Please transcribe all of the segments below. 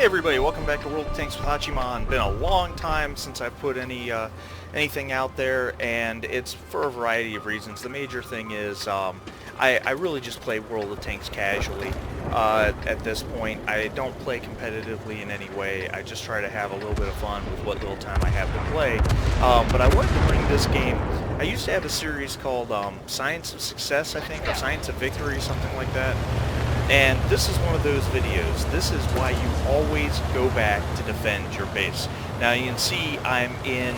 everybody, welcome back to World of Tanks with Hachiman. Been a long time since I've put anything out there, and it's for a variety of reasons. The major thing is I really just play World of Tanks casually at this point. I don't play competitively in any way. I just try to have a little bit of fun with what little time I have to play. But I wanted to bring this game. I used to have a series called Science of Success, I think, or Science of Victory, something like that. And this is one of those videos. This is why you always go back to defend your base. Now you can see I'm in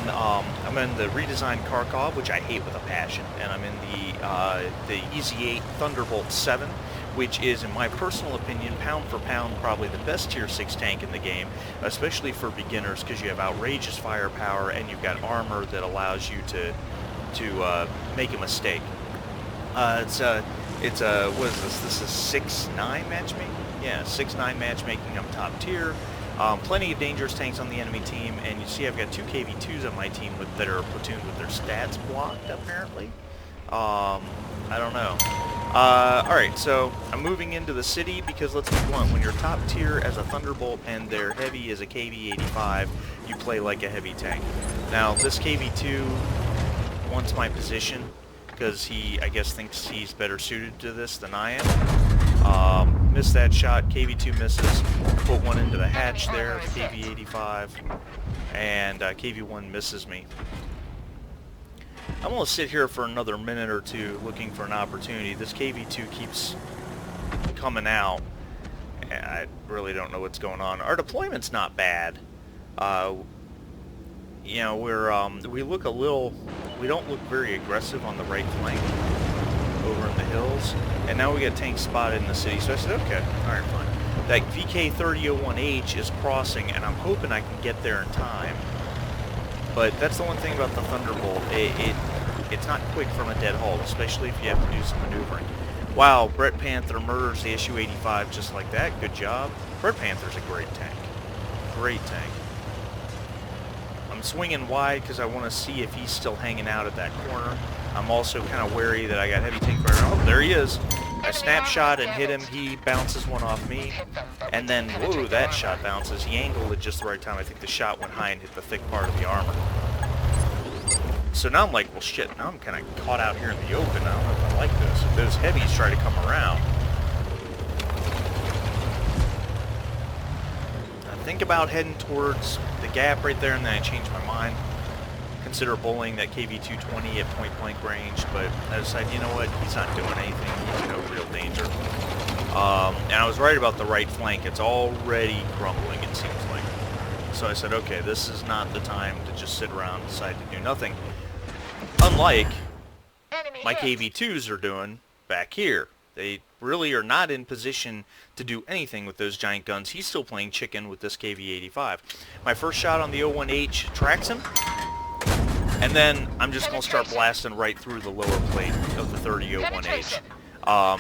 the redesigned Kharkov, which I hate with a passion, and I'm in the EZ8 Thunderbolt 7, which is, in my personal opinion, pound for pound, probably the best tier 6 tank in the game, especially for beginners, because you have outrageous firepower and you've got armor that allows you to make a mistake. It's what is this? This is 6-9 matchmaking? Yeah, 6-9 matchmaking. I'm top tier. Plenty of dangerous tanks on the enemy team, and you see I've got 2 KV-2s on my team that are platooned with their stats blocked, apparently. I don't know. Alright, so I'm moving into the city because, let's be blunt, when you're top tier as a Thunderbolt and their heavy is a KV-85, you play like a heavy tank. Now, this KV-2 wants my position, because he, I guess, thinks he's better suited to this than I am. Missed that shot, KV-2 misses, put one into the hatch there, KV-85, and KV-1 misses me. I'm going to sit here for another minute or two looking for an opportunity. This KV-2 keeps coming out, and I really don't know what's going on. Our deployment's not bad. You know, we look a little, we don't look very aggressive on the right flank over in the hills, and now we got tanks spotted in the city, so I said, okay, alright, fine. That VK-3001H is crossing, and I'm hoping I can get there in time, but that's the one thing about the Thunderbolt, it's not quick from a dead halt, especially if you have to do some maneuvering. Wow, Brett Panther murders the SU-85 just like that, good job. Brett Panther's a great tank. Great tank. I'm swinging wide because I want to see if he's still hanging out at that corner. I'm also kind of wary that I got heavy tank fire. Oh, there he is. I snapshot and hit him. He bounces one off me. And then, whoa, that shot bounces. He angled at just the right time. I think the shot went high and hit the thick part of the armor. So now I'm like, well, shit, now I'm kind of caught out here in the open. I don't know if I like this. If those heavies try to come around. Think about heading towards the gap right there, and then I change my mind. Consider bullying that KV-220 at point-blank range, but I decided, you know what, he's not doing anything. He's no real danger. And I was right about the right flank. It's already crumbling, it seems like. So I said, okay, this is not the time to just sit around and decide to do nothing. Unlike my KV-2s are doing back here. They really are not in position to do anything with those giant guns. He's still playing chicken with this KV-85. My first shot on the 01H tracks him, and then I'm just going to start blasting right through the lower plate of the 30-01H.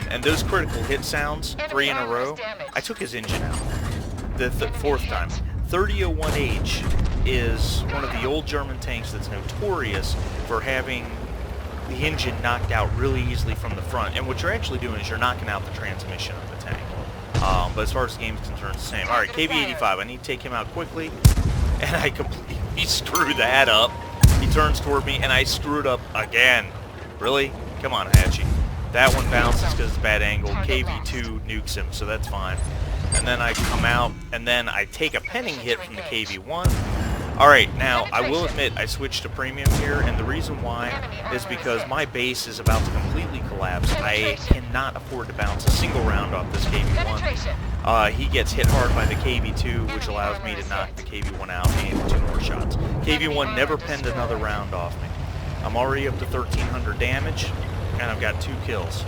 And those critical hit sounds, 3 in a row, I took his engine out the fourth time. 30-01H is one of the old German tanks that's notorious for having the engine knocked out really easily from the front, and what you're actually doing is you're knocking out the transmission of the tank. But as far as the game is concerned, it's the same. Alright, KV-85, I need to take him out quickly, and I completely screwed that up. He turns toward me, and I screwed up again. Really? Come on, Hatchie. That one bounces because it's a bad angle. KV-2 nukes him, so that's fine. And then I come out, and then I take a penning hit from the KV-1. Alright, now, I will admit, I switched to premium here, and the reason why is because my base is about to completely collapse. I cannot afford to bounce a single round off this KV-1. He gets hit hard by the KV-2, which allows me to knock the KV-1 out and 2 more shots. KV-1 never penned another round off me. I'm already up to 1,300 damage, and I've got 2 kills.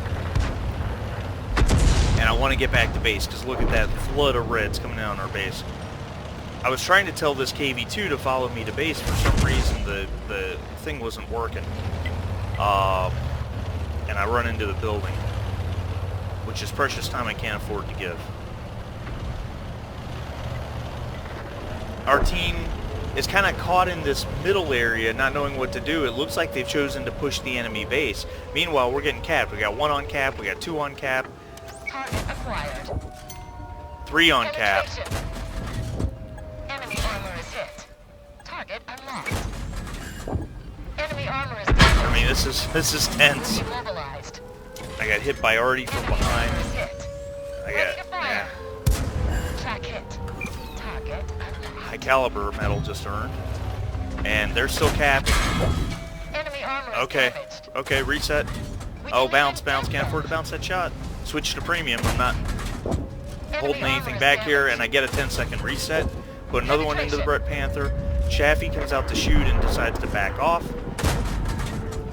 And I want to get back to base, because look at that flood of reds coming down on our base. I was trying to tell this KV-2 to follow me to base. For some reason, the thing wasn't working. And I run into the building, which is precious time I can't afford to give. Our team is kind of caught in this middle area, not knowing what to do. It looks like they've chosen to push the enemy base. Meanwhile, we're getting capped. We got 1 on cap, we got 2 on cap. Target acquired. 3 on cap. Target unlocked. Enemy armor is damaged. I mean, this is tense. Immobilized. I got hit by Artie from behind. Hit. I Ready got to fire. Track hit. Target unlocked. high caliber medal just earned, and they're still capping. Enemy armor is Okay, damaged. okay, reset. Oh, bounce, bounce. Can't afford to bounce that shot. Switch to premium. I'm not holding anything back here, and I get a 10-second reset. Put another one into the Brett Panther. Chaffee comes out to shoot and decides to back off.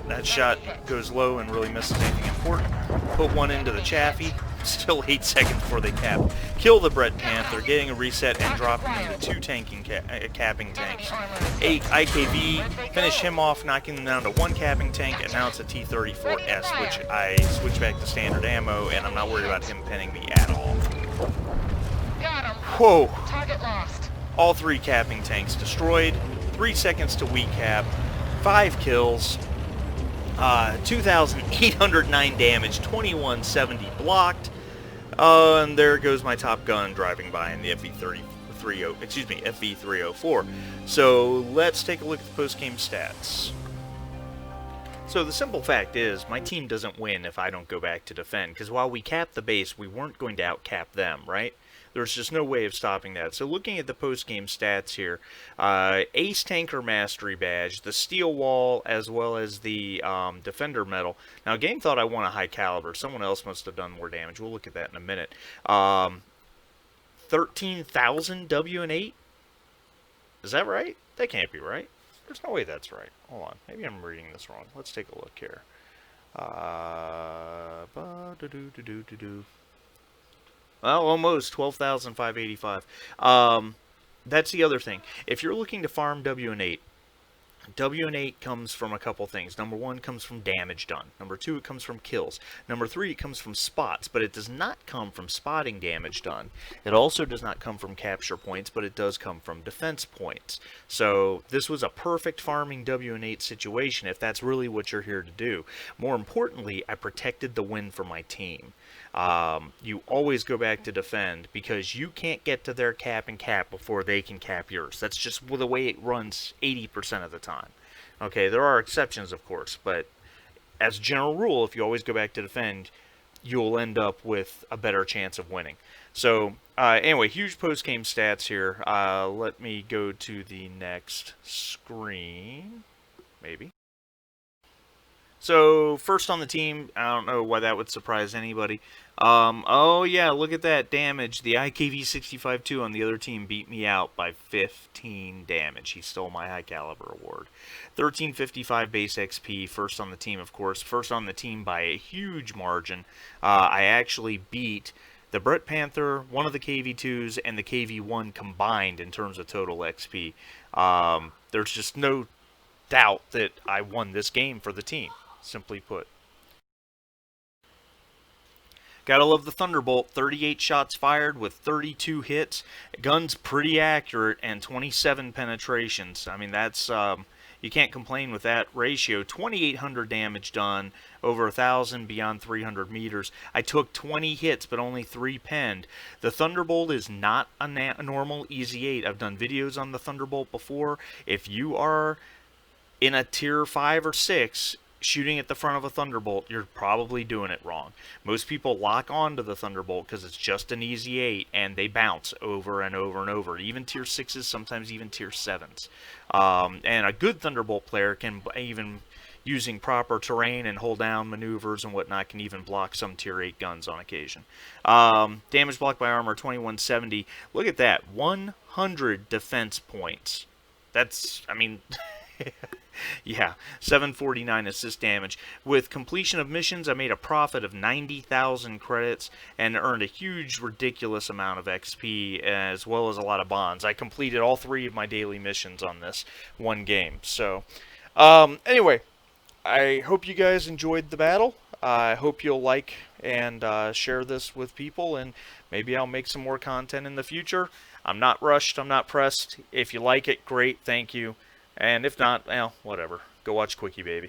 That shot goes low and really misses anything important. Put one into the Chaffee. Still 8 seconds before they cap. Kill the Brett Panther, getting a reset and dropping into 2 capping tanks. 8 IKV, finish him off, knocking them down to 1 capping tank, and now it's a T-34S, which I switch back to standard ammo, and I'm not worried about him pinning me at all. Got him. Whoa! Target lost. All 3 capping tanks destroyed, 3 seconds to weak cap, 5 kills, 2,809 damage, 2170 blocked, and there goes my Top Gun driving by in the FV304. So let's take a look at the post-game stats. So the simple fact is, my team doesn't win if I don't go back to defend, because while we capped the base, we weren't going to out-cap them, right? There's just no way of stopping that. So looking at the post-game stats here, Ace Tanker Mastery Badge, the Steel Wall, as well as the Defender Medal. Now, game thought I won a high caliber. Someone else must have done more damage. We'll look at that in a minute. 13,000 W&8? Is that right? That can't be right. There's no way that's right. Hold on. Maybe I'm reading this wrong. Let's take a look here. Well, almost 12,585. That's the other thing. If you're looking to farm W&8, W&8 comes from a couple things. Number 1 comes from damage done. Number 2, it comes from kills. Number 3, it comes from spots, but it does not come from spotting damage done. It also does not come from capture points, but it does come from defense points. So this was a perfect farming W&8 situation if that's really what you're here to do. More importantly, I protected the win for my team. You always go back to defend because you can't get to their cap and cap before they can cap yours. That's just the way it runs 80% of the time. Okay, there are exceptions, of course, but as a general rule, if you always go back to defend, you'll end up with a better chance of winning. So, anyway, huge post-game stats here. Let me go to the next screen, maybe. So, first on the team, I don't know why that would surprise anybody. Oh yeah, look at that damage. The IKV-65-2 on the other team beat me out by 15 damage. He stole my high caliber award. 1355 base XP, first on the team, of course. First on the team by a huge margin. I actually beat the Brett Panther, one of the KV-2s, and the KV-1 combined in terms of total XP. There's just no doubt that I won this game for the team, simply put. Gotta love the Thunderbolt. 38 shots fired with 32 hits. Gun's pretty accurate and 27 penetrations. I mean, that's you can't complain with that ratio. 2,800 damage done, over 1,000 beyond 300 meters. I took 20 hits, but only 3 penned. The Thunderbolt is not a normal Easy 8. I've done videos on the Thunderbolt before. If you are in a tier 5 or 6, shooting at the front of a Thunderbolt, you're probably doing it wrong. Most people lock onto the Thunderbolt because it's just an Easy 8, and they bounce over and over and over. Even tier 6s, sometimes even tier 7s. And a good Thunderbolt player can, even using proper terrain and hold down maneuvers and whatnot, can even block some tier 8 guns on occasion. Damage blocked by armor, 2170. Look at that, 100 defense points. That's, I mean... Yeah, 749 assist damage. With completion of missions, I made a profit of 90,000 credits and earned a huge, ridiculous amount of XP, as well as a lot of bonds. I completed all 3 of my daily missions on this one game. So, anyway, I hope you guys enjoyed the battle. I hope you'll like and share this with people, and maybe I'll make some more content in the future. I'm not rushed, I'm not pressed. If you like it, great, thank you. And if not, well, whatever. Go watch Quickie Baby.